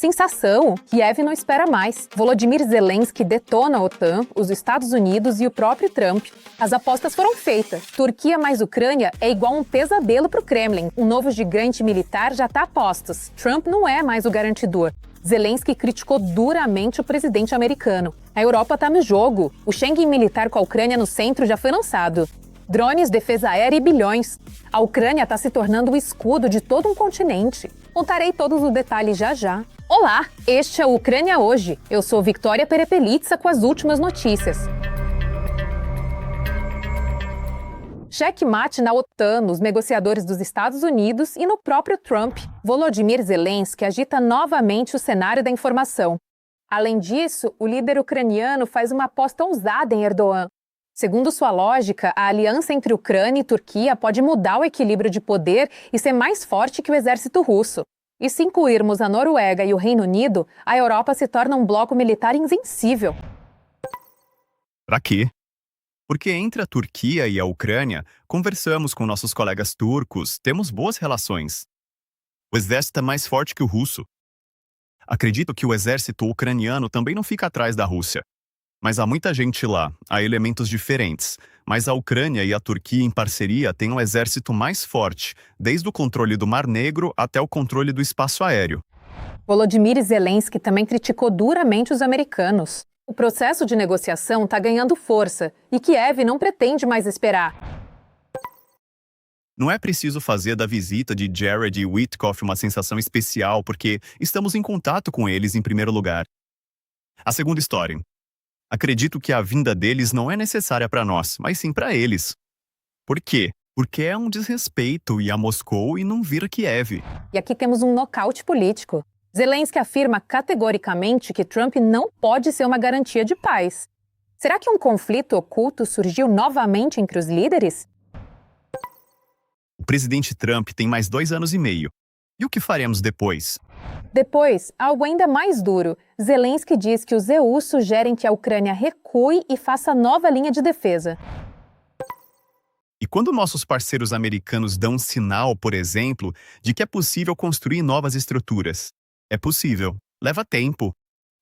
Sensação! Kiev não espera mais. Volodymyr Zelensky detona a OTAN, os Estados Unidos e o próprio Trump. As apostas foram feitas. Turquia mais Ucrânia é igual um pesadelo para o Kremlin. Um novo gigante militar já está a postos. Trump não é mais o garantidor. Zelensky criticou duramente o presidente americano. A Europa está no jogo. O Schengen militar com a Ucrânia no centro já foi lançado. Drones, defesa aérea e bilhões. A Ucrânia está se tornando o escudo de todo um continente. Contarei todos os detalhes já já. Olá, este é o Ucrânia Hoje. Eu sou Victoria Perepelitsa com as últimas notícias. Checkmate na OTAN, nos negociadores dos Estados Unidos e no próprio Trump. Volodymyr Zelensky agita novamente o cenário da informação. Além disso, o líder ucraniano faz uma aposta ousada em Erdogan. Segundo sua lógica, a aliança entre Ucrânia e Turquia pode mudar o equilíbrio de poder e ser mais forte que o exército russo. E se incluirmos a Noruega e o Reino Unido, a Europa se torna um bloco militar invencível. Pra quê? Porque entre a Turquia e a Ucrânia, conversamos com nossos colegas turcos, temos boas relações. O exército é mais forte que o russo. Acredito que o exército ucraniano também não fica atrás da Rússia. Mas há muita gente lá, há elementos diferentes. Mas a Ucrânia e a Turquia em parceria têm um exército mais forte, desde o controle do Mar Negro até o controle do espaço aéreo. Volodymyr Zelensky também criticou duramente os americanos. O processo de negociação está ganhando força e Kiev não pretende mais esperar. Não é preciso fazer da visita de Jared e Witkoff uma sensação especial, porque estamos em contato com eles em primeiro lugar. A segunda história. Acredito que a vinda deles não é necessária para nós, mas sim para eles. Por quê? Porque é um desrespeito ir a Moscou e não vir a Kiev. E aqui temos um nocaute político. Zelensky afirma categoricamente que Trump não pode ser uma garantia de paz. Será que um conflito oculto surgiu novamente entre os líderes? O presidente Trump tem mais 2 anos e meio. E o que faremos depois? Depois, algo ainda mais duro. Zelensky diz que os EU sugerem que a Ucrânia recue e faça nova linha de defesa. E quando nossos parceiros americanos dão um sinal, por exemplo, de que é possível construir novas estruturas? É possível. Leva tempo.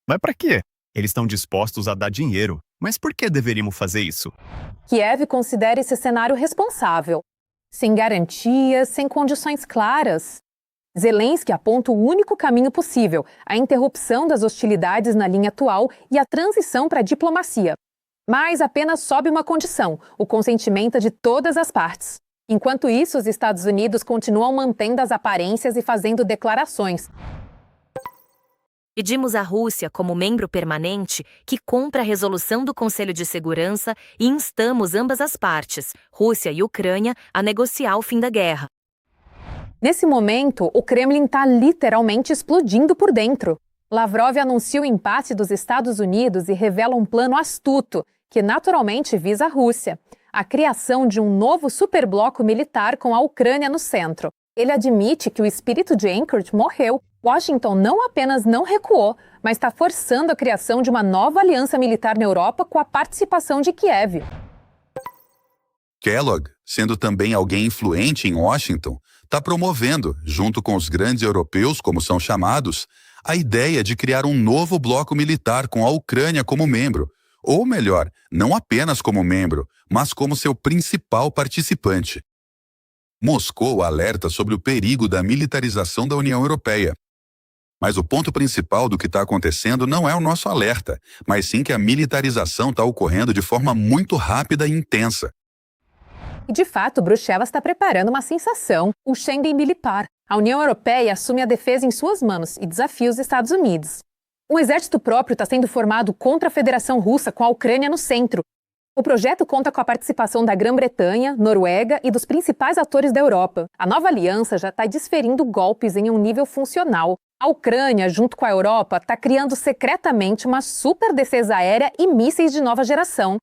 Mas para quê? Eles estão dispostos a dar dinheiro. Mas por que deveríamos fazer isso? Kiev considera esse cenário responsável. Sem garantias, sem condições claras. Zelensky aponta o único caminho possível, a interrupção das hostilidades na linha atual e a transição para a diplomacia. Mas apenas sobe uma condição, o consentimento de todas as partes. Enquanto isso, os Estados Unidos continuam mantendo as aparências e fazendo declarações. Pedimos à Rússia, como membro permanente, que cumpra a resolução do Conselho de Segurança e instamos ambas as partes, Rússia e Ucrânia, a negociar o fim da guerra. Nesse momento, o Kremlin está literalmente explodindo por dentro. Lavrov anuncia o empate dos Estados Unidos e revela um plano astuto, que naturalmente visa a Rússia. A criação de um novo superbloco militar com a Ucrânia no centro. Ele admite que o espírito de Anchorage morreu. Washington não apenas não recuou, mas está forçando a criação de uma nova aliança militar na Europa com a participação de Kiev. Kellogg, sendo também alguém influente em Washington, está promovendo, junto com os grandes europeus, como são chamados, a ideia de criar um novo bloco militar com a Ucrânia como membro, ou melhor, não apenas como membro, mas como seu principal participante. Moscou alerta sobre o perigo da militarização da União Europeia. Mas o ponto principal do que está acontecendo não é o nosso alerta, mas sim que a militarização está ocorrendo de forma muito rápida e intensa. E, de fato, Bruxelas está preparando uma sensação, o Schengen militar. A União Europeia assume a defesa em suas mãos e desafia os Estados Unidos. Um exército próprio está sendo formado contra a Federação Russa, com a Ucrânia no centro. O projeto conta com a participação da Grã-Bretanha, Noruega e dos principais atores da Europa. A nova aliança já está desferindo golpes em um nível funcional. A Ucrânia, junto com a Europa, está criando secretamente uma super defesa aérea e mísseis de nova geração.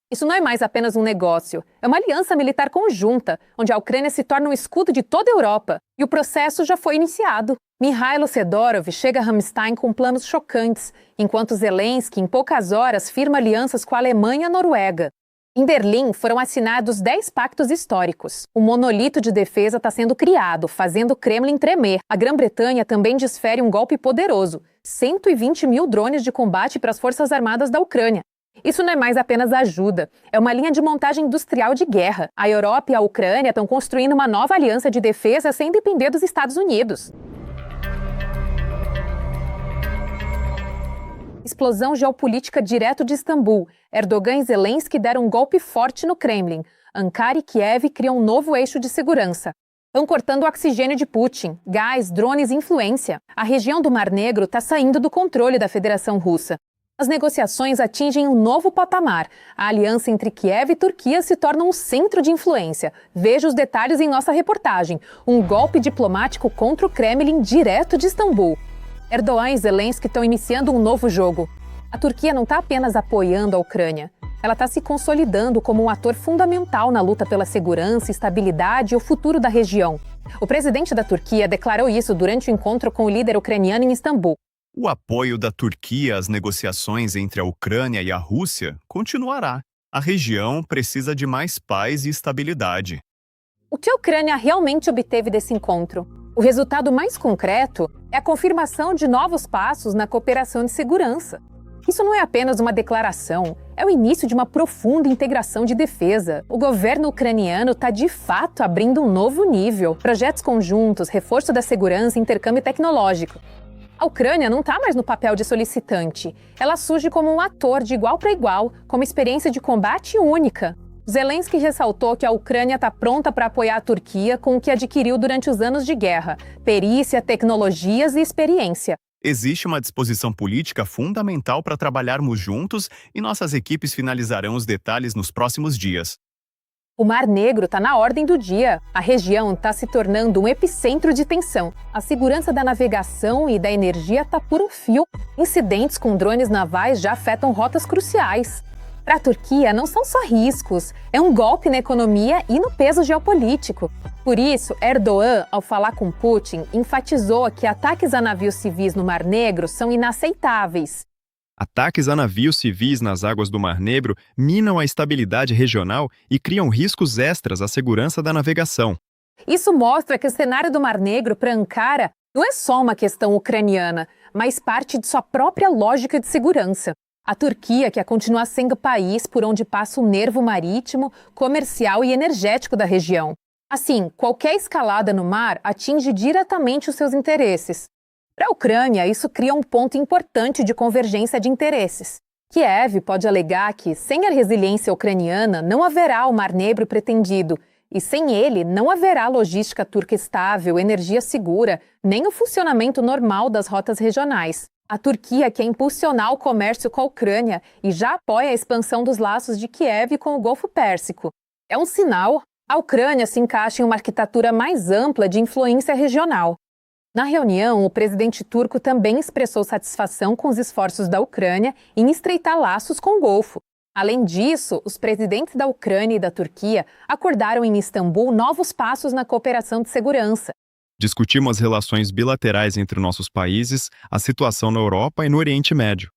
Isso não é mais apenas um negócio, é uma aliança militar conjunta, onde a Ucrânia se torna um escudo de toda a Europa. E o processo já foi iniciado. Mikhailo Fedorov chega a Ramstein com planos chocantes, enquanto Zelensky, em poucas horas, firma alianças com a Alemanha e a Noruega. Em Berlim, foram assinados 10 pactos históricos. O monolito de defesa está sendo criado, fazendo o Kremlin tremer. A Grã-Bretanha também desfere um golpe poderoso: 120 mil drones de combate para as Forças Armadas da Ucrânia. Isso não é mais apenas ajuda, é uma linha de montagem industrial de guerra. A Europa e a Ucrânia estão construindo uma nova aliança de defesa sem depender dos Estados Unidos. Explosão geopolítica direto de Istambul. Erdogan e Zelensky deram um golpe forte no Kremlin. Ankara e Kiev criam um novo eixo de segurança. Estão cortando o oxigênio de Putin, gás, drones e influência. A região do Mar Negro está saindo do controle da Federação Russa. As negociações atingem um novo patamar. A aliança entre Kiev e Turquia se torna um centro de influência. Veja os detalhes em nossa reportagem. Um golpe diplomático contra o Kremlin direto de Istambul. Erdogan e Zelensky estão iniciando um novo jogo. A Turquia não está apenas apoiando a Ucrânia. Ela está se consolidando como um ator fundamental na luta pela segurança, estabilidade e o futuro da região. O presidente da Turquia declarou isso durante o encontro com o líder ucraniano em Istambul. O apoio da Turquia às negociações entre a Ucrânia e a Rússia continuará. A região precisa de mais paz e estabilidade. O que a Ucrânia realmente obteve desse encontro? O resultado mais concreto é a confirmação de novos passos na cooperação de segurança. Isso não é apenas uma declaração, é o início de uma profunda integração de defesa. O governo ucraniano está de fato abrindo um novo nível. Projetos conjuntos, reforço da segurança e intercâmbio tecnológico. A Ucrânia não está mais no papel de solicitante. Ela surge como um ator de igual para igual, com uma experiência de combate única. Zelensky ressaltou que a Ucrânia está pronta para apoiar a Turquia com o que adquiriu durante os anos de guerra: perícia, tecnologias e experiência. Existe uma disposição política fundamental para trabalharmos juntos e nossas equipes finalizarão os detalhes nos próximos dias. O Mar Negro está na ordem do dia. A região está se tornando um epicentro de tensão. A segurança da navegação e da energia está por um fio. Incidentes com drones navais já afetam rotas cruciais. Para a Turquia, não são só riscos, é um golpe na economia e no peso geopolítico. Por isso, Erdogan, ao falar com Putin, enfatizou que ataques a navios civis no Mar Negro são inaceitáveis. Ataques a navios civis nas águas do Mar Negro minam a estabilidade regional e criam riscos extras à segurança da navegação. Isso mostra que o cenário do Mar Negro para Ankara não é só uma questão ucraniana, mas parte de sua própria lógica de segurança. A Turquia quer continuar sendo o país por onde passa o nervo marítimo, comercial e energético da região. Assim, qualquer escalada no mar atinge diretamente os seus interesses. Para a Ucrânia, isso cria um ponto importante de convergência de interesses. Kiev pode alegar que, sem a resiliência ucraniana, não haverá o Mar Negro pretendido, e sem ele não haverá logística turca estável, energia segura, nem o funcionamento normal das rotas regionais. A Turquia quer impulsionar o comércio com a Ucrânia e já apoia a expansão dos laços de Kiev com o Golfo Pérsico. É um sinal. A Ucrânia se encaixa em uma arquitetura mais ampla de influência regional. Na reunião, o presidente turco também expressou satisfação com os esforços da Ucrânia em estreitar laços com o Golfo. Além disso, os presidentes da Ucrânia e da Turquia acordaram em Istambul novos passos na cooperação de segurança. Discutimos as relações bilaterais entre nossos países, a situação na Europa e no Oriente Médio.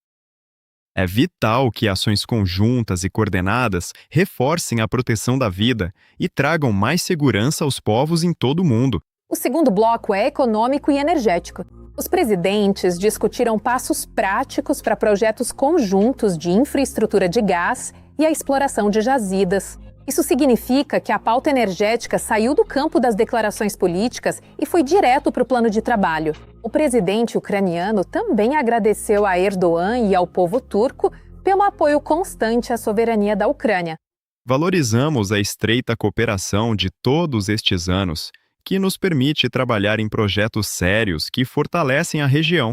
É vital que ações conjuntas e coordenadas reforcem a proteção da vida e tragam mais segurança aos povos em todo o mundo. O segundo bloco é econômico e energético. Os presidentes discutiram passos práticos para projetos conjuntos de infraestrutura de gás e a exploração de jazidas. Isso significa que a pauta energética saiu do campo das declarações políticas e foi direto para o plano de trabalho. O presidente ucraniano também agradeceu a Erdogan e ao povo turco pelo apoio constante à soberania da Ucrânia. Valorizamos a estreita cooperação de todos estes anos, que nos permite trabalhar em projetos sérios que fortalecem a região.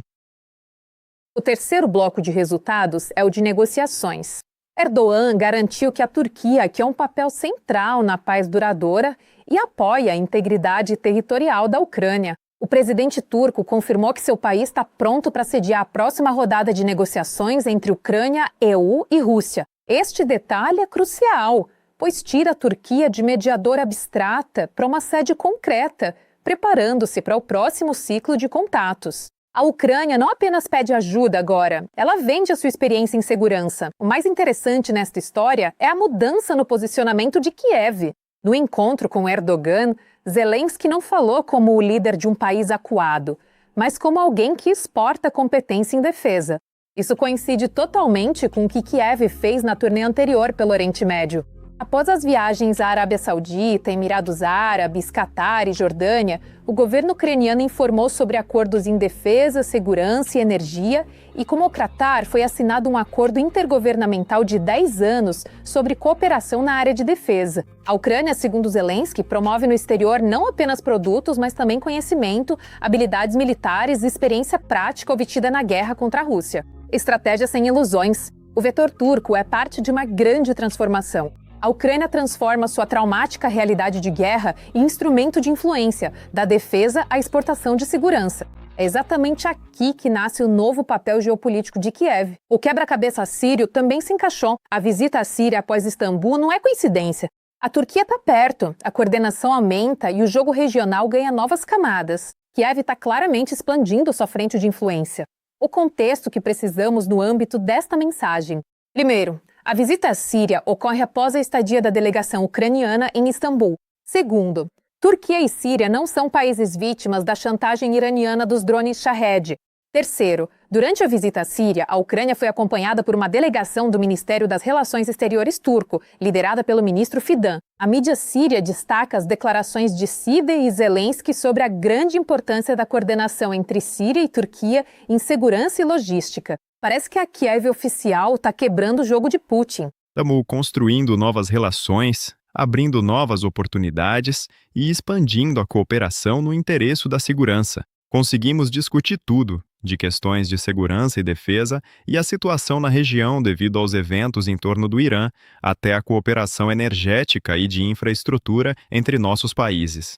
O terceiro bloco de resultados é o de negociações. Erdogan garantiu que a Turquia quer um papel central na paz duradoura e apoia a integridade territorial da Ucrânia. O presidente turco confirmou que seu país está pronto para sediar a próxima rodada de negociações entre Ucrânia, EU e Rússia. Este detalhe é crucial, pois tira a Turquia de mediadora abstrata para uma sede concreta, preparando-se para o próximo ciclo de contatos. A Ucrânia não apenas pede ajuda agora, ela vende a sua experiência em segurança. O mais interessante nesta história é a mudança no posicionamento de Kiev. No encontro com Erdogan, Zelensky não falou como o líder de um país acuado, mas como alguém que exporta competência em defesa. Isso coincide totalmente com o que Kiev fez na turnê anterior pelo Oriente Médio. Após as viagens à Arábia Saudita, Emirados Árabes, Catar e Jordânia, o governo ucraniano informou sobre acordos em defesa, segurança e energia, e com o Qatar foi assinado um acordo intergovernamental de 10 anos sobre cooperação na área de defesa. A Ucrânia, segundo Zelensky, promove no exterior não apenas produtos, mas também conhecimento, habilidades militares e experiência prática obtida na guerra contra a Rússia. Estratégia sem ilusões. O vetor turco é parte de uma grande transformação. A Ucrânia transforma sua traumática realidade de guerra em instrumento de influência, da defesa à exportação de segurança. É exatamente aqui que nasce o novo papel geopolítico de Kiev. O quebra-cabeça sírio também se encaixou. A visita à Síria após Istambul não é coincidência. A Turquia está perto, a coordenação aumenta e o jogo regional ganha novas camadas. Kiev está claramente expandindo sua frente de influência. O contexto que precisamos no âmbito desta mensagem. Primeiro, a visita à Síria ocorre após a estadia da delegação ucraniana em Istambul. Segundo, Turquia e Síria não são países vítimas da chantagem iraniana dos drones Shahed. Terceiro, durante a visita à Síria, a Ucrânia foi acompanhada por uma delegação do Ministério das Relações Exteriores turco, liderada pelo ministro Fidan. A mídia síria destaca as declarações de Side e Zelensky sobre a grande importância da coordenação entre Síria e Turquia em segurança e logística. Parece que a Kiev oficial está quebrando o jogo de Putin. Estamos construindo novas relações, abrindo novas oportunidades e expandindo a cooperação no interesse da segurança. Conseguimos discutir tudo, de questões de segurança e defesa e a situação na região devido aos eventos em torno do Irã, até a cooperação energética e de infraestrutura entre nossos países.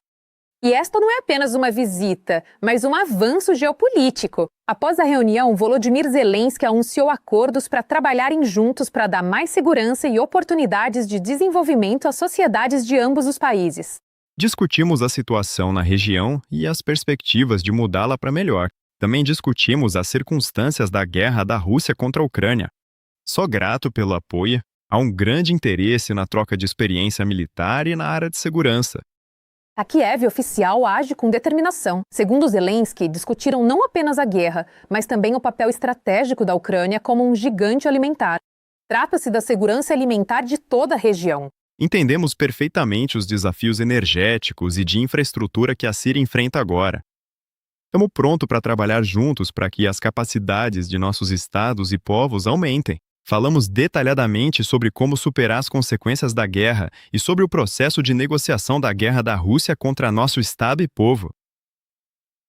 E esta não é apenas uma visita, mas um avanço geopolítico. Após a reunião, Volodymyr Zelensky anunciou acordos para trabalharem juntos para dar mais segurança e oportunidades de desenvolvimento às sociedades de ambos os países. Discutimos a situação na região e as perspectivas de mudá-la para melhor. Também discutimos as circunstâncias da guerra da Rússia contra a Ucrânia. Sou grato pelo apoio, há um grande interesse na troca de experiência militar e na área de segurança. A Kiev oficial age com determinação. Segundo Zelensky, discutiram não apenas a guerra, mas também o papel estratégico da Ucrânia como um gigante alimentar. Trata-se da segurança alimentar de toda a região. Entendemos perfeitamente os desafios energéticos e de infraestrutura que a Síria enfrenta agora. Estamos prontos para trabalhar juntos para que as capacidades de nossos estados e povos aumentem. Falamos detalhadamente sobre como superar as consequências da guerra e sobre o processo de negociação da guerra da Rússia contra nosso estado e povo.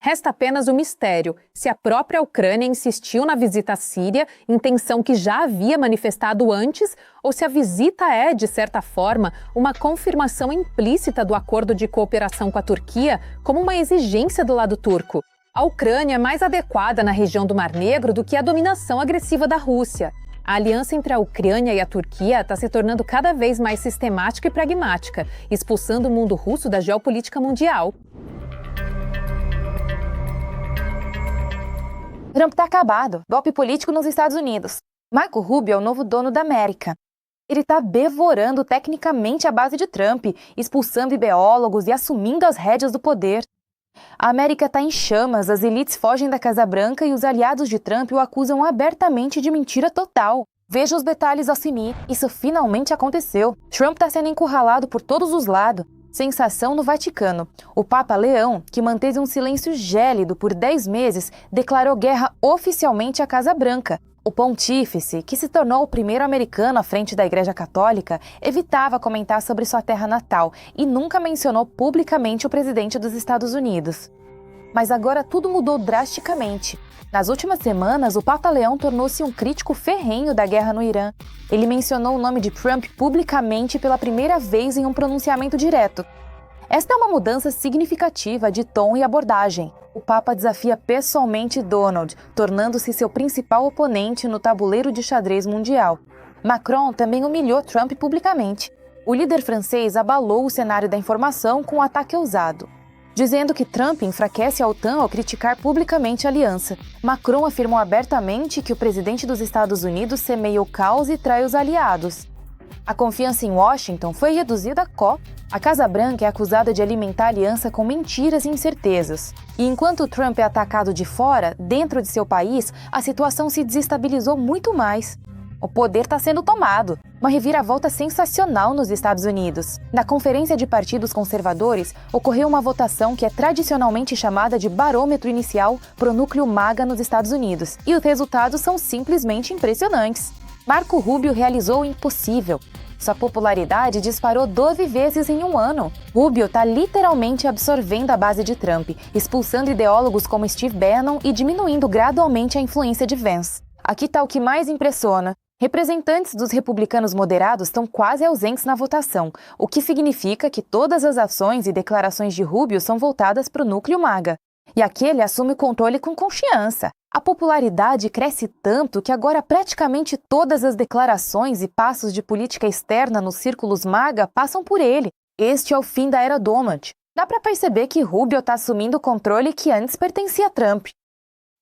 Resta apenas o mistério se a própria Ucrânia insistiu na visita à Síria, intenção que já havia manifestado antes, ou se a visita é, de certa forma, uma confirmação implícita do acordo de cooperação com a Turquia como uma exigência do lado turco. A Ucrânia é mais adequada na região do Mar Negro do que a dominação agressiva da Rússia. A aliança entre a Ucrânia e a Turquia está se tornando cada vez mais sistemática e pragmática, expulsando o mundo russo da geopolítica mundial. Trump está acabado. Golpe político nos Estados Unidos. Marco Rubio é o novo dono da América. Ele está devorando tecnicamente a base de Trump, expulsando ideólogos e assumindo as rédeas do poder. A América está em chamas, as elites fogem da Casa Branca e os aliados de Trump o acusam abertamente de mentira total. Veja os detalhes ao seguir. Isso finalmente aconteceu. Trump está sendo encurralado por todos os lados. Sensação no Vaticano. O Papa Leão, que manteve um silêncio gélido por 10 meses, declarou guerra oficialmente à Casa Branca. O pontífice, que se tornou o primeiro americano à frente da Igreja Católica, evitava comentar sobre sua terra natal e nunca mencionou publicamente o presidente dos Estados Unidos. Mas agora tudo mudou drasticamente. Nas últimas semanas, o Papa Leão tornou-se um crítico ferrenho da guerra no Irã. Ele mencionou o nome de Trump publicamente pela primeira vez em um pronunciamento direto. Esta é uma mudança significativa de tom e abordagem. O Papa desafia pessoalmente Donald, tornando-se seu principal oponente no tabuleiro de xadrez mundial. Macron também humilhou Trump publicamente. O líder francês abalou o cenário da informação com um ataque ousado. dizendo que Trump enfraquece a OTAN ao criticar publicamente a aliança. Macron afirmou abertamente que o presidente dos Estados Unidos semeia o caos e trai os aliados. A confiança em Washington foi reduzida a có. A Casa Branca é acusada de alimentar a aliança com mentiras e incertezas. E enquanto Trump é atacado de fora, dentro de seu país, a situação se desestabilizou muito mais. O poder está sendo tomado. Uma reviravolta sensacional nos Estados Unidos. Na Conferência de Partidos Conservadores, ocorreu uma votação que é tradicionalmente chamada de barômetro inicial para o núcleo MAGA nos Estados Unidos. E os resultados são simplesmente impressionantes. Marco Rubio realizou o impossível. Sua popularidade disparou 12 vezes em um ano. Rubio está literalmente absorvendo a base de Trump, expulsando ideólogos como Steve Bannon e diminuindo gradualmente a influência de Vance. Aqui está o que mais impressiona. Representantes dos republicanos moderados estão quase ausentes na votação, o que significa que todas as ações e declarações de Rubio são voltadas para o núcleo MAGA. E aqui ele assume o controle com confiança. A popularidade cresce tanto que agora praticamente todas as declarações e passos de política externa nos círculos MAGA passam por ele. Este é o fim da era Donald. Dá para perceber que Rubio está assumindo o controle que antes pertencia a Trump.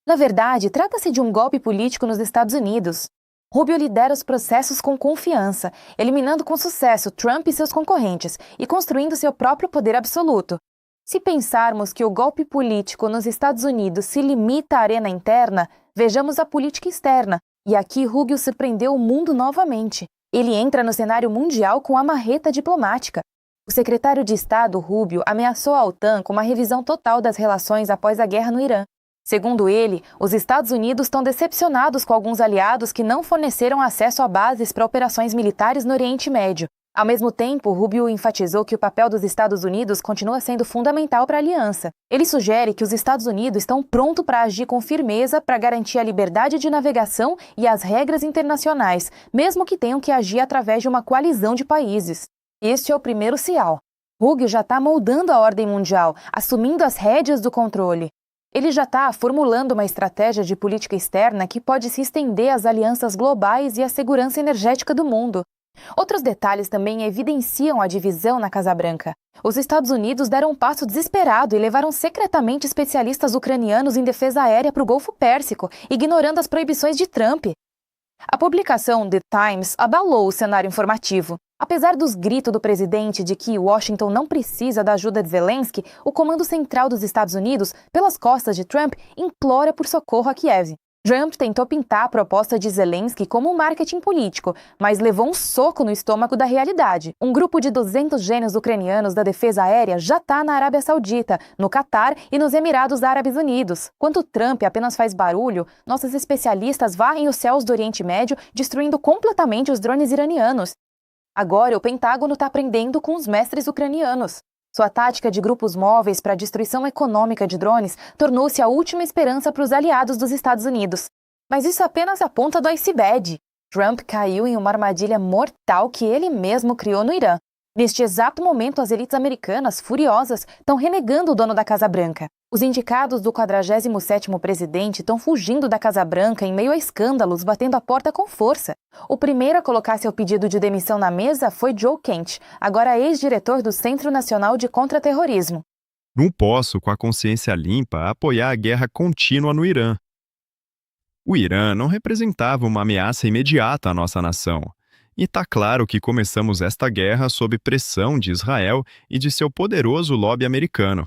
Na verdade, trata-se de um golpe político nos Estados Unidos. Rubio lidera os processos com confiança, eliminando com sucesso Trump e seus concorrentes e construindo seu próprio poder absoluto. Se pensarmos que o golpe político nos Estados Unidos se limita à arena interna, vejamos a política externa. E aqui Rubio surpreendeu o mundo novamente. Ele entra no cenário mundial com a marreta diplomática. O secretário de Estado, Rubio, ameaçou a OTAN com uma revisão total das relações após a guerra no Irã. Segundo ele, os Estados Unidos estão decepcionados com alguns aliados que não forneceram acesso a bases para operações militares no Oriente Médio. Ao mesmo tempo, Rubio enfatizou que o papel dos Estados Unidos continua sendo fundamental para a aliança. Ele sugere que os Estados Unidos estão prontos para agir com firmeza para garantir a liberdade de navegação e as regras internacionais, mesmo que tenham que agir através de uma coalizão de países. Este é o primeiro sinal. Rubio já está moldando a ordem mundial, assumindo as rédeas do controle. Ele já está formulando uma estratégia de política externa que pode se estender às alianças globais e à segurança energética do mundo. Outros detalhes também evidenciam a divisão na Casa Branca. Os Estados Unidos deram um passo desesperado e levaram secretamente especialistas ucranianos em defesa aérea para o Golfo Pérsico, ignorando as proibições de Trump. A publicação The Times abalou o cenário informativo. Apesar dos gritos do presidente de que Washington não precisa da ajuda de Zelensky, o Comando Central dos Estados Unidos, pelas costas de Trump, implora por socorro a Kiev. Trump tentou pintar a proposta de Zelensky como um marketing político, mas levou um soco no estômago da realidade. Um grupo de 200 gênios ucranianos da defesa aérea já está na Arábia Saudita, no Catar e nos Emirados Árabes Unidos. Enquanto Trump apenas faz barulho, nossos especialistas varrem os céus do Oriente Médio, destruindo completamente os drones iranianos. Agora, o Pentágono está aprendendo com os mestres ucranianos. Sua tática de grupos móveis para a destruição econômica de drones tornou-se a última esperança para os aliados dos Estados Unidos. Mas isso é apenas a ponta do iceberg. Trump caiu em uma armadilha mortal que ele mesmo criou no Irã. Neste exato momento, as elites americanas, furiosas, estão renegando o dono da Casa Branca. Os indicados do 47º presidente estão fugindo da Casa Branca em meio a escândalos, batendo a porta com força. O primeiro a colocar seu pedido de demissão na mesa foi Joe Kent, agora ex-diretor do Centro Nacional de Contra-Terrorismo. Não posso, com a consciência limpa, apoiar a guerra contínua no Irã. O Irã não representava uma ameaça imediata à nossa nação. E está claro que começamos esta guerra sob pressão de Israel e de seu poderoso lobby americano.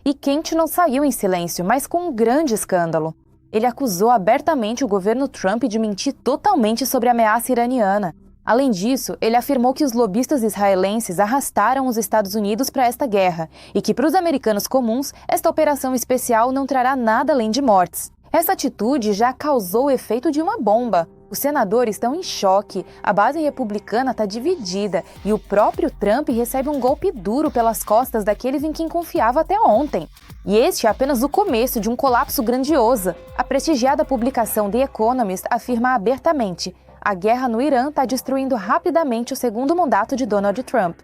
E Kent não saiu em silêncio, mas com um grande escândalo. Ele acusou abertamente o governo Trump de mentir totalmente sobre a ameaça iraniana. Além disso, ele afirmou que os lobistas israelenses arrastaram os Estados Unidos para esta guerra e que, para os americanos comuns, esta operação especial não trará nada além de mortes. Essa atitude já causou o efeito de uma bomba. Os senadores estão em choque, a base republicana está dividida e o próprio Trump recebe um golpe duro pelas costas daqueles em quem confiava até ontem. E este é apenas o começo de um colapso grandioso. A prestigiada publicação The Economist afirma abertamente: a guerra no Irã está destruindo rapidamente o segundo mandato de Donald Trump.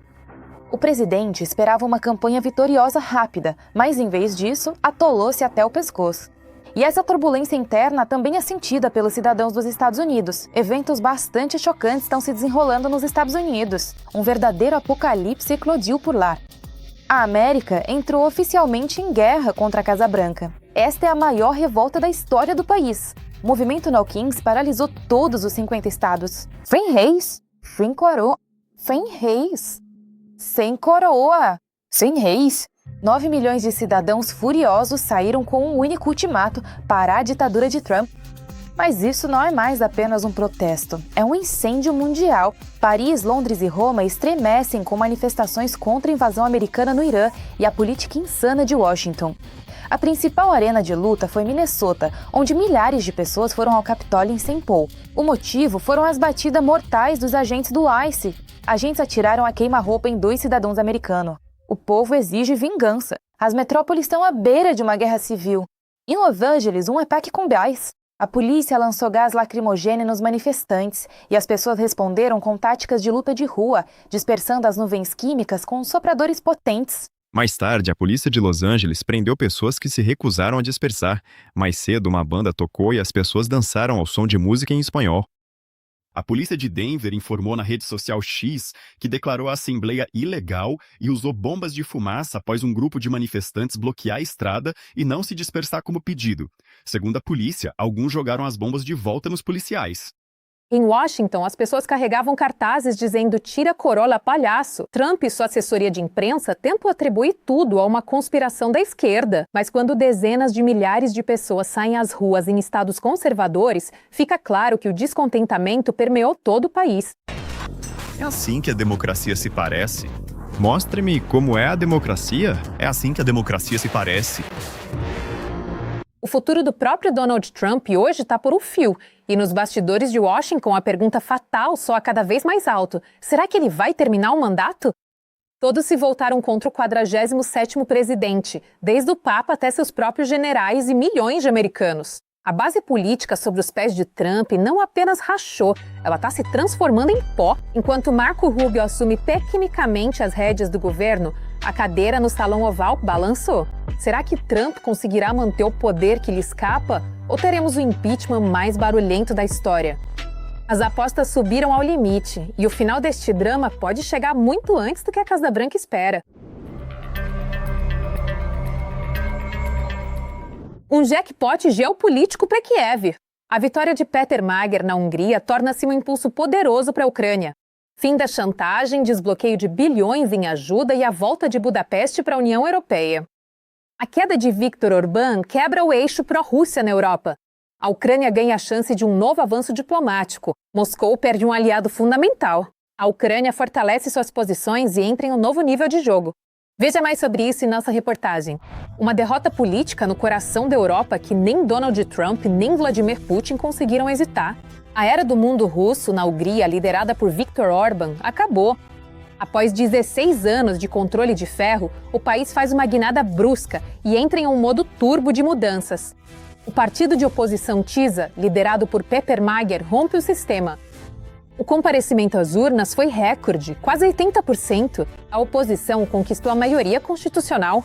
O presidente esperava uma campanha vitoriosa rápida, mas em vez disso, atolou-se até o pescoço. E essa turbulência interna também é sentida pelos cidadãos dos Estados Unidos. Eventos bastante chocantes estão se desenrolando nos Estados Unidos. Um verdadeiro apocalipse eclodiu por lá. A América entrou oficialmente em guerra contra a Casa Branca. Esta é a maior revolta da história do país. O movimento No Kings paralisou todos os 50 estados. Sem reis, sem coroa, sem reis, sem coroa, sem reis. 9 milhões de cidadãos furiosos saíram com um único ultimato: parar a ditadura de Trump. Mas isso não é mais apenas um protesto, é um incêndio mundial. Paris, Londres e Roma estremecem com manifestações contra a invasão americana no Irã e a política insana de Washington. A principal arena de luta foi Minnesota, onde milhares de pessoas foram ao Capitólio em St. Paul. O motivo foram as batidas mortais dos agentes do ICE. Agentes atiraram a queima-roupa em 2 cidadãos americanos. O povo exige vingança. As metrópoles estão à beira de uma guerra civil. Em Los Angeles, um ataque com gás. A polícia lançou gás lacrimogêneo nos manifestantes e as pessoas responderam com táticas de luta de rua, dispersando as nuvens químicas com sopradores potentes. Mais tarde, a polícia de Los Angeles prendeu pessoas que se recusaram a dispersar. Mais cedo, uma banda tocou e as pessoas dançaram ao som de música em espanhol. A polícia de Denver informou na rede social X que declarou a assembleia ilegal e usou bombas de fumaça após um grupo de manifestantes bloquear a estrada e não se dispersar como pedido. Segundo a polícia, alguns jogaram as bombas de volta nos policiais. Em Washington, as pessoas carregavam cartazes dizendo "tira Corolla, palhaço". Trump e sua assessoria de imprensa tentam atribuir tudo a uma conspiração da esquerda. Mas quando dezenas de milhares de pessoas saem às ruas em estados conservadores, fica claro que o descontentamento permeou todo o país. É assim que a democracia se parece? Mostre-me como é a democracia. É assim que a democracia se parece. O futuro do próprio Donald Trump hoje está por um fio. E nos bastidores de Washington, a pergunta fatal soa cada vez mais alto. Será que ele vai terminar o mandato? Todos se voltaram contra o 47º presidente, desde o Papa até seus próprios generais e milhões de americanos. A base política sobre os pés de Trump não apenas rachou, ela está se transformando em pó. Enquanto Marco Rubio assume tecnicamente as rédeas do governo, a cadeira no Salão Oval balançou. Será que Trump conseguirá manter o poder que lhe escapa? Ou teremos o impeachment mais barulhento da história? As apostas subiram ao limite e o final deste drama pode chegar muito antes do que a Casa Branca espera. Um jackpot geopolítico para Kiev. A vitória de Peter Magyar na Hungria torna-se um impulso poderoso para a Ucrânia. Fim da chantagem, desbloqueio de bilhões em ajuda e a volta de Budapeste para a União Europeia. A queda de Viktor Orbán quebra o eixo pró-Rússia na Europa. A Ucrânia ganha a chance de um novo avanço diplomático. Moscou perde um aliado fundamental. A Ucrânia fortalece suas posições e entra em um novo nível de jogo. Veja mais sobre isso em nossa reportagem. Uma derrota política no coração da Europa que nem Donald Trump nem Vladimir Putin conseguiram hesitar. A era do mundo russo na Hungria, liderada por Viktor Orbán, acabou. Após 16 anos de controle de ferro, o país faz uma guinada brusca e entra em um modo turbo de mudanças. O partido de oposição TISA, liderado por Peter Magyar, rompe o sistema. O comparecimento às urnas foi recorde, quase 80%. A oposição conquistou a maioria constitucional.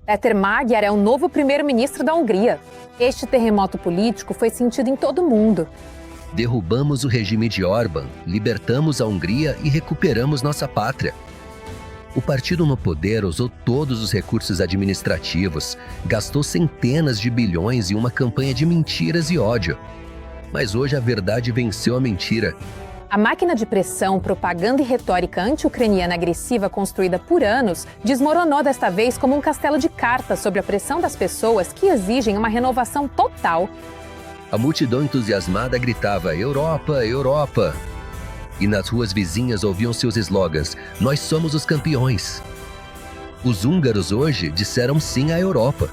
Peter Magyar é o novo primeiro-ministro da Hungria. Este terremoto político foi sentido em todo o mundo. Derrubamos o regime de Orbán, libertamos a Hungria e recuperamos nossa pátria. O partido no poder usou todos os recursos administrativos, gastou centenas de bilhões em uma campanha de mentiras e ódio. Mas hoje a verdade venceu a mentira. A máquina de pressão, propaganda e retórica anti-ucraniana agressiva construída por anos desmoronou desta vez como um castelo de cartas sob a pressão das pessoas que exigem uma renovação total. A multidão entusiasmada gritava "Europa, Europa!" E nas ruas vizinhas ouviam seus slogans: "Nós somos os campeões!" Os húngaros hoje disseram sim à Europa.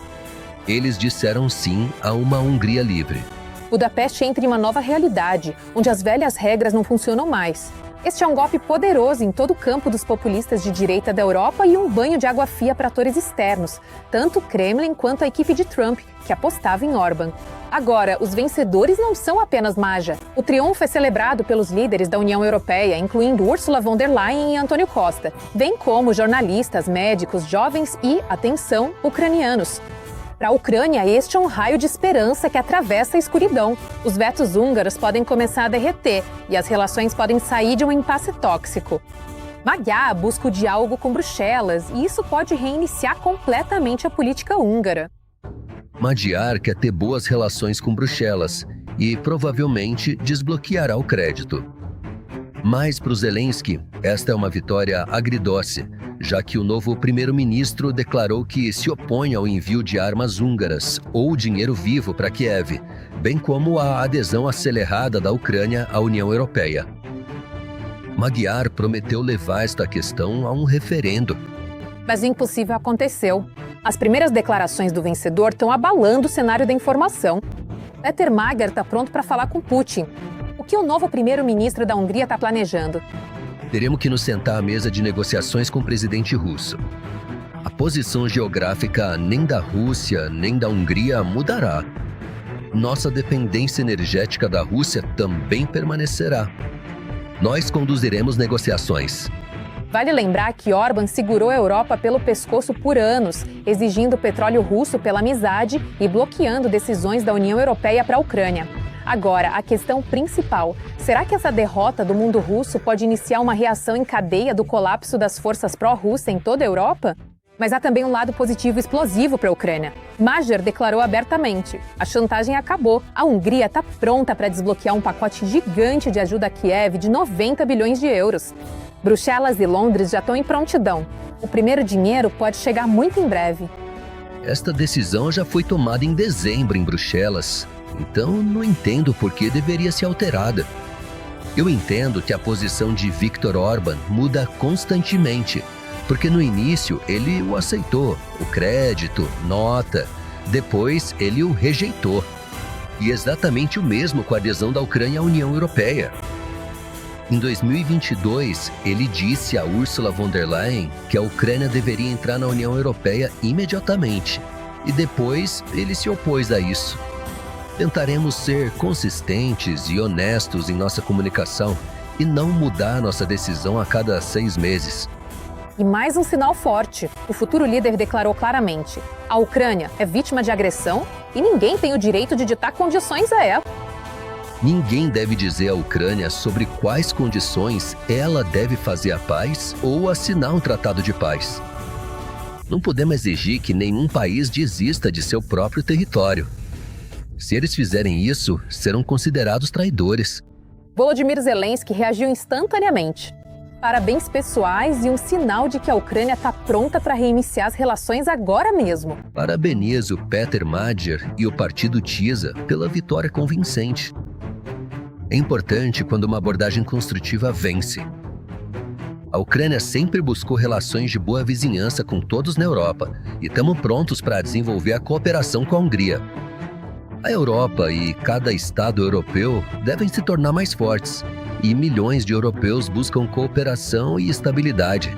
Eles disseram sim a uma Hungria livre. Budapeste entra em uma nova realidade, onde as velhas regras não funcionam mais. Este é um golpe poderoso em todo o campo dos populistas de direita da Europa e um banho de água fria para atores externos, tanto o Kremlin quanto a equipe de Trump, que apostava em Orbán. Agora, os vencedores não são apenas Magyar. O triunfo é celebrado pelos líderes da União Europeia, incluindo Ursula von der Leyen e Antônio Costa, bem como jornalistas, médicos, jovens e, atenção, ucranianos. Para a Ucrânia, este é um raio de esperança que atravessa a escuridão. Os vetos húngaros podem começar a derreter e as relações podem sair de um impasse tóxico. Magyar busca o diálogo com Bruxelas e isso pode reiniciar completamente a política húngara. Magyar quer ter boas relações com Bruxelas e provavelmente desbloqueará o crédito. Mas para o Zelensky, esta é uma vitória agridoce, já que o novo primeiro-ministro declarou que se opõe ao envio de armas húngaras ou dinheiro vivo para Kiev, bem como a adesão acelerada da Ucrânia à União Europeia. Magyar prometeu levar esta questão a um referendo. Mas o impossível aconteceu. As primeiras declarações do vencedor estão abalando o cenário da informação. Péter Magyar está pronto para falar com Putin. O que o novo primeiro-ministro da Hungria está planejando? Teremos que nos sentar à mesa de negociações com o presidente russo. A posição geográfica nem da Rússia nem da Hungria mudará. Nossa dependência energética da Rússia também permanecerá. Nós conduziremos negociações. Vale lembrar que Orbán segurou a Europa pelo pescoço por anos, exigindo petróleo russo pela amizade e bloqueando decisões da União Europeia para a Ucrânia. Agora, a questão principal: será que essa derrota do mundo russo pode iniciar uma reação em cadeia do colapso das forças pró-Rússia em toda a Europa? Mas há também um lado positivo explosivo para a Ucrânia. Magyar declarou abertamente: a chantagem acabou. A Hungria está pronta para desbloquear um pacote gigante de ajuda a Kiev de 90 bilhões de euros. Bruxelas e Londres já estão em prontidão. O primeiro dinheiro pode chegar muito em breve. Esta decisão já foi tomada em dezembro em Bruxelas, então não entendo por que deveria ser alterada. Eu entendo que a posição de Viktor Orbán muda constantemente, porque no início ele o aceitou, o crédito, nota, depois ele o rejeitou. E exatamente o mesmo com a adesão da Ucrânia à União Europeia. Em 2022, ele disse a Ursula von der Leyen que a Ucrânia deveria entrar na União Europeia imediatamente, e depois ele se opôs a isso. Tentaremos ser consistentes e honestos em nossa comunicação e não mudar nossa decisão a cada 6 meses. E mais um sinal forte. O futuro líder declarou claramente: a Ucrânia é vítima de agressão e ninguém tem o direito de ditar condições a ela. Ninguém deve dizer à Ucrânia sobre quais condições ela deve fazer a paz ou assinar um tratado de paz. Não podemos exigir que nenhum país desista de seu próprio território. Se eles fizerem isso, serão considerados traidores. Volodymyr Zelensky reagiu instantaneamente. Parabéns pessoais e um sinal de que a Ucrânia está pronta para reiniciar as relações agora mesmo. Parabenizo Péter Magyar e o partido TISA pela vitória convincente. É importante quando uma abordagem construtiva vence. A Ucrânia sempre buscou relações de boa vizinhança com todos na Europa e estamos prontos para desenvolver a cooperação com a Hungria. A Europa e cada Estado europeu devem se tornar mais fortes e milhões de europeus buscam cooperação e estabilidade.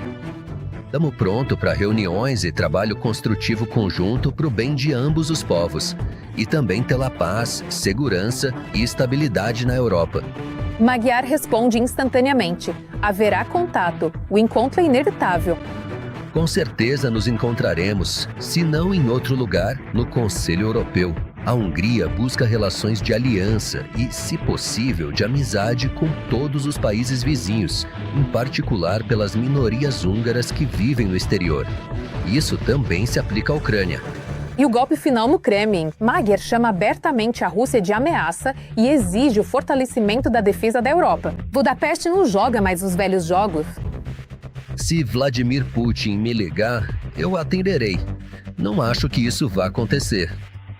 Estamos prontos para reuniões e trabalho construtivo conjunto para o bem de ambos os povos e também pela paz, segurança e estabilidade na Europa. Magyar responde instantaneamente: haverá contato, o encontro é inevitável. Com certeza nos encontraremos, se não em outro lugar, no Conselho Europeu. A Hungria busca relações de aliança e, se possível, de amizade com todos os países vizinhos, em particular pelas minorias húngaras que vivem no exterior. Isso também se aplica à Ucrânia. E o golpe final no Kremlin. Magyar chama abertamente a Rússia de ameaça e exige o fortalecimento da defesa da Europa. Budapeste não joga mais os velhos jogos. Se Vladimir Putin me ligar, eu atenderei. Não acho que isso vá acontecer.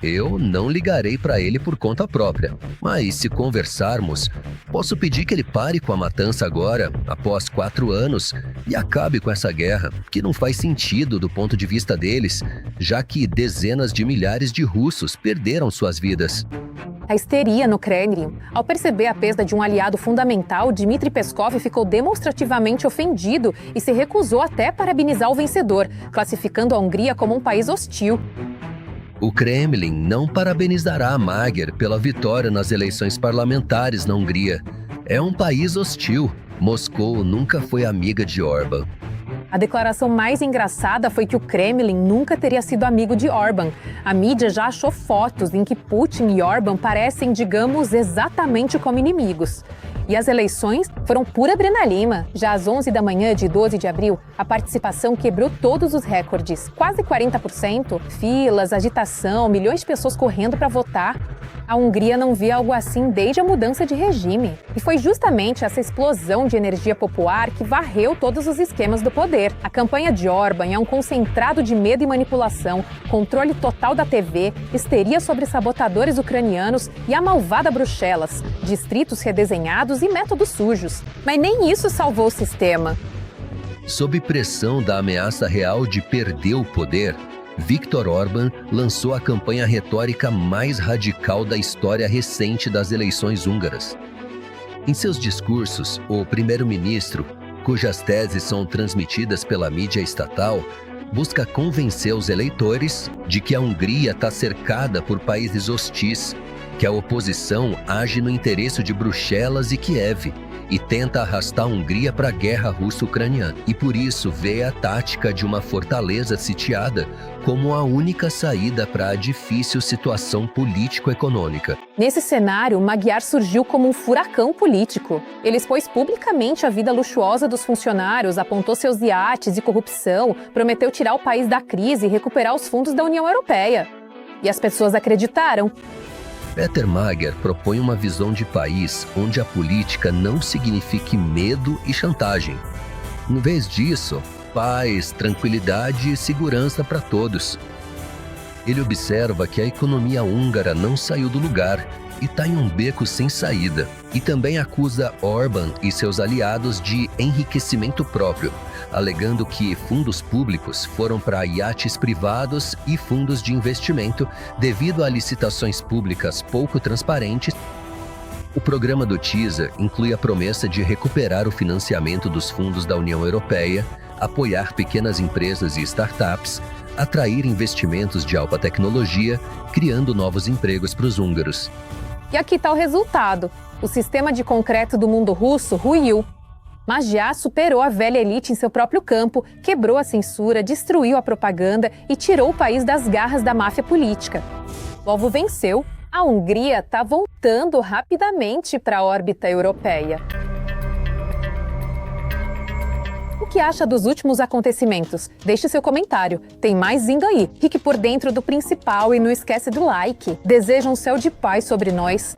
Eu não ligarei para ele por conta própria, mas se conversarmos, posso pedir que ele pare com a matança agora, após 4 anos, e acabe com essa guerra, que não faz sentido do ponto de vista deles, já que dezenas de milhares de russos perderam suas vidas. A histeria no Kremlin. Ao perceber a perda de um aliado fundamental, Dmitry Peskov ficou demonstrativamente ofendido e se recusou até a parabenizar o vencedor, classificando a Hungria como um país hostil. O Kremlin não parabenizará Magyar pela vitória nas eleições parlamentares na Hungria. É um país hostil. Moscou nunca foi amiga de Orbán. A declaração mais engraçada foi que o Kremlin nunca teria sido amigo de Orbán. A mídia já achou fotos em que Putin e Orbán parecem, digamos, exatamente como inimigos. E as eleições foram pura adrenalina. Já às 11 da manhã de 12 de abril, a participação quebrou todos os recordes, quase 40%. Filas, agitação, milhões de pessoas correndo para votar. A Hungria não via algo assim desde a mudança de regime. E foi justamente essa explosão de energia popular que varreu todos os esquemas do poder. A campanha de Orbán é um concentrado de medo e manipulação, controle total da TV, histeria sobre sabotadores ucranianos e a malvada Bruxelas, distritos redesenhados e métodos sujos. Mas nem isso salvou o sistema. Sob pressão da ameaça real de perder o poder, Viktor Orbán lançou a campanha retórica mais radical da história recente das eleições húngaras. Em seus discursos, o primeiro-ministro, cujas teses são transmitidas pela mídia estatal, busca convencer os eleitores de que a Hungria está cercada por países hostis, que a oposição age no interesse de Bruxelas e Kiev e tenta arrastar a Hungria para a guerra russo-ucraniana. E por isso vê a tática de uma fortaleza sitiada como a única saída para a difícil situação político-econômica. Nesse cenário, Magyar surgiu como um furacão político. Ele expôs publicamente a vida luxuosa dos funcionários, apontou seus iates e corrupção, prometeu tirar o país da crise e recuperar os fundos da União Europeia. E as pessoas acreditaram. Peter Magyar propõe uma visão de país onde a política não signifique medo e chantagem. Em vez disso, paz, tranquilidade e segurança para todos. Ele observa que a economia húngara não saiu do lugar e está em um beco sem saída. E também acusa Orbán e seus aliados de enriquecimento próprio, alegando que fundos públicos foram para iates privados e fundos de investimento devido a licitações públicas pouco transparentes. O programa do TISA inclui a promessa de recuperar o financiamento dos fundos da União Europeia, apoiar pequenas empresas e startups, atrair investimentos de alta tecnologia, criando novos empregos para os húngaros. E aqui está o resultado. O sistema de concreto do mundo russo ruiu. Magyar superou a velha elite em seu próprio campo, quebrou a censura, destruiu a propaganda e tirou o país das garras da máfia política. O alvo venceu. A Hungria está voltando rapidamente para a órbita europeia. O que acha dos últimos acontecimentos? Deixe seu comentário. Tem mais vindo aí. Fique por dentro do principal e não esquece do like. Desejo um céu de paz sobre nós.